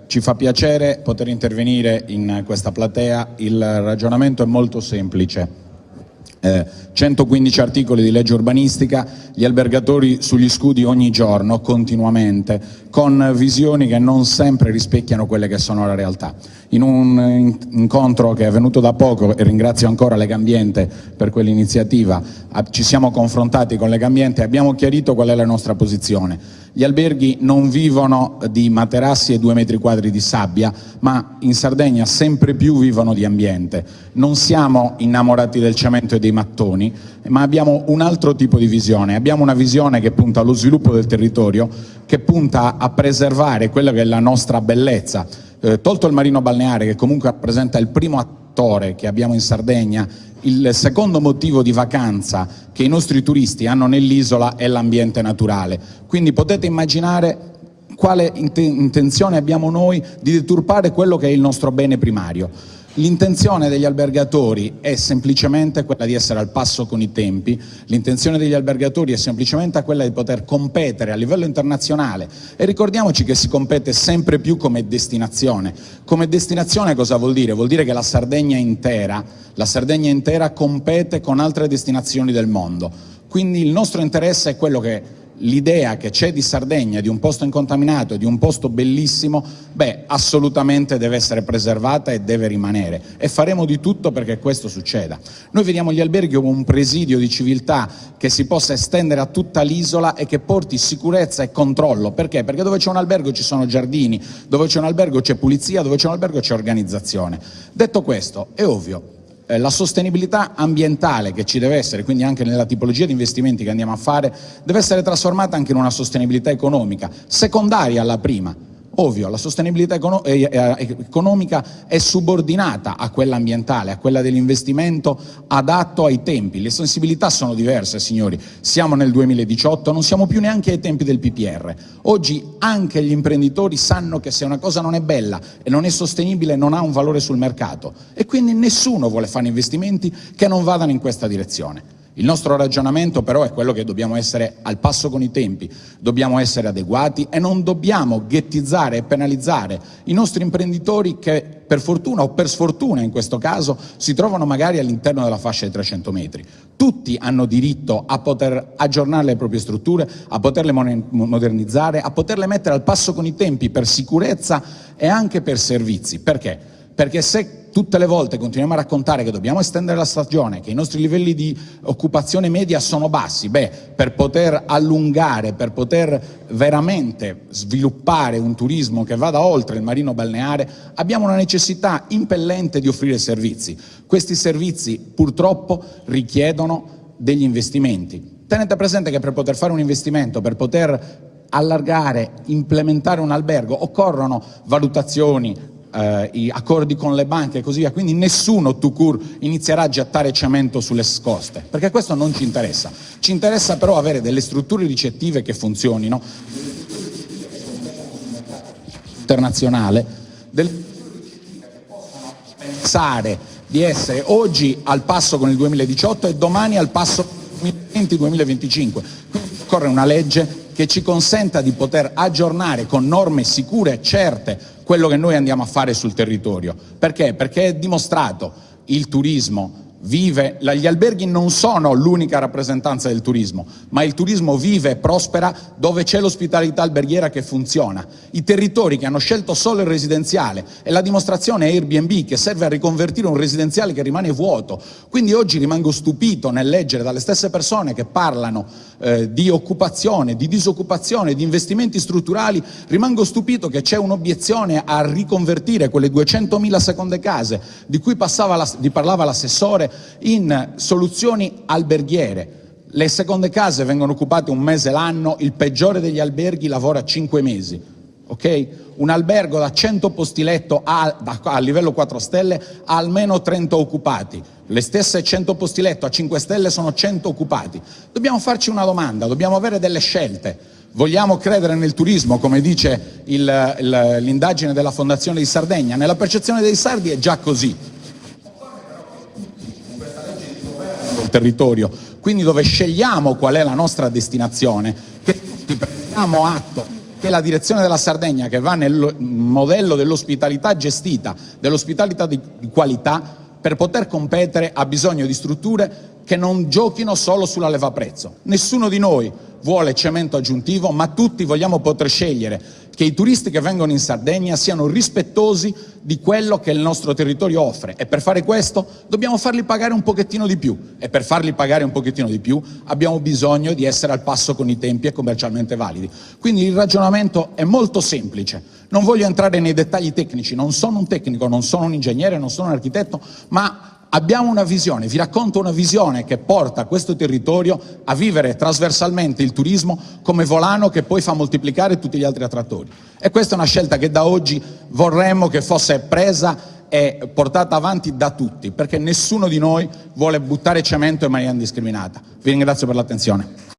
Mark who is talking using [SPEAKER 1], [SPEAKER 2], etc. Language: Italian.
[SPEAKER 1] Ci fa piacere poter intervenire in questa platea. Il ragionamento è molto semplice. 115 articoli di legge urbanistica, gli albergatori sugli scudi ogni giorno, continuamente, con visioni che non sempre rispecchiano quelle che sono la realtà. In un incontro che è avvenuto da poco, e ringrazio ancora Legambiente per quell'iniziativa, ci siamo confrontati con Legambiente e abbiamo chiarito qual è la nostra posizione. Gli alberghi non vivono di materassi e 2 metri quadri di sabbia, ma in Sardegna sempre più vivono di ambiente. Non siamo innamorati del cemento e dei mattoni, ma abbiamo un altro tipo di visione. Abbiamo una visione che punta allo sviluppo del territorio, che punta a preservare quella che è la nostra bellezza. Tolto il marino balneare, che comunque rappresenta il primo attore che abbiamo in Sardegna, il secondo motivo di vacanza che i nostri turisti hanno nell'isola è l'ambiente naturale. Quindi potete immaginare quale intenzione abbiamo noi di deturpare quello che è il nostro bene primario. L'intenzione degli albergatori è semplicemente quella di essere al passo con i tempi, l'intenzione degli albergatori è semplicemente quella di poter competere a livello internazionale, e ricordiamoci che si compete sempre più come destinazione. Come destinazione cosa vuol dire? Vuol dire che la Sardegna intera compete con altre destinazioni del mondo. Quindi il nostro interesse è quello che l'idea che c'è di Sardegna, di un posto incontaminato, di un posto bellissimo, assolutamente deve essere preservata e deve rimanere, e faremo di tutto perché questo succeda. Noi vediamo gli alberghi come un presidio di civiltà che si possa estendere a tutta l'isola e che porti sicurezza e controllo. Perché? Perché dove c'è un albergo ci sono giardini, dove c'è un albergo c'è pulizia, dove c'è un albergo c'è organizzazione. Detto questo, è ovvio, la sostenibilità ambientale che ci deve essere, quindi anche nella tipologia di investimenti che andiamo a fare, deve essere trasformata anche in una sostenibilità economica, secondaria alla prima. Ovvio, la sostenibilità economica è subordinata a quella ambientale, a quella dell'investimento adatto ai tempi. Le sensibilità sono diverse, signori. Siamo nel 2018, non siamo più neanche ai tempi del PPR. Oggi anche gli imprenditori sanno che se una cosa non è bella e non è sostenibile non ha un valore sul mercato, e quindi nessuno vuole fare investimenti che non vadano in questa direzione. Il nostro ragionamento però è quello che dobbiamo essere al passo con i tempi, dobbiamo essere adeguati e non dobbiamo ghettizzare e penalizzare i nostri imprenditori che per fortuna o per sfortuna in questo caso si trovano magari all'interno della fascia dei 300 metri. Tutti hanno diritto a poter aggiornare le proprie strutture, a poterle modernizzare, a poterle mettere al passo con i tempi per sicurezza e anche per servizi. Perché? Perché se tutte le volte continuiamo a raccontare che dobbiamo estendere la stagione, che i nostri livelli di occupazione media sono bassi, per poter allungare, per poter veramente sviluppare un turismo che vada oltre il marino balneare, abbiamo una necessità impellente di offrire servizi. Questi servizi purtroppo richiedono degli investimenti. Tenete presente che per poter fare un investimento, per poter allargare, implementare un albergo, occorrono valutazioni, accordi con le banche e così via, quindi nessuno tout court inizierà a gettare cemento sulle scoste, perché questo non ci interessa. Ci interessa però avere delle strutture ricettive che funzionino, internazionale, delle strutture che possano pensare di essere oggi al passo con il 2018 e domani al passo con il 2020-2025. Quindi occorre una legge che ci consenta di poter aggiornare con norme sicure e certe quello che noi andiamo a fare sul territorio. Perché? Perché è dimostrato, il turismo vive, gli alberghi non sono l'unica rappresentanza del turismo, ma il turismo vive e prospera dove c'è l'ospitalità alberghiera che funziona. I territori che hanno scelto solo il residenziale, e la dimostrazione è Airbnb, che serve a riconvertire un residenziale che rimane vuoto. Quindi oggi rimango stupito nel leggere dalle stesse persone che parlano di occupazione, di disoccupazione, di investimenti strutturali, rimango stupito che c'è un'obiezione a riconvertire quelle 200.000 seconde case di cui parlava l'assessore in soluzioni alberghiere. Le seconde case vengono occupate 1 mese l'anno, il peggiore degli alberghi lavora 5 mesi. Okay? Un albergo da 100 posti letto a livello 4 stelle ha almeno 30 occupati. Le stesse 100 posti letto a 5 stelle sono 100 occupati. Dobbiamo farci una domanda, dobbiamo avere delle scelte. Vogliamo credere nel turismo, come dice l'indagine della Fondazione di Sardegna? Nella percezione dei sardi è già così. Il territorio, quindi dove scegliamo qual è la nostra destinazione, che tutti prendiamo atto anche la direzione della Sardegna, che va nel modello dell'ospitalità gestita, dell'ospitalità di qualità, per poter competere ha bisogno di strutture che non giochino solo sulla leva prezzo. Nessuno di noi vuole cemento aggiuntivo, ma tutti vogliamo poter scegliere che i turisti che vengono in Sardegna siano rispettosi di quello che il nostro territorio offre, e per fare questo dobbiamo farli pagare un pochettino di più, e per farli pagare un pochettino di più abbiamo bisogno di essere al passo con i tempi e commercialmente validi. Quindi il ragionamento è molto semplice. Non voglio entrare nei dettagli tecnici, non sono un tecnico, non sono un ingegnere, non sono un architetto, ma abbiamo una visione, vi racconto una visione che porta questo territorio a vivere trasversalmente il turismo come volano che poi fa moltiplicare tutti gli altri attrattori. E questa è una scelta che da oggi vorremmo che fosse presa e portata avanti da tutti, perché nessuno di noi vuole buttare cemento in maniera indiscriminata. Vi ringrazio per l'attenzione.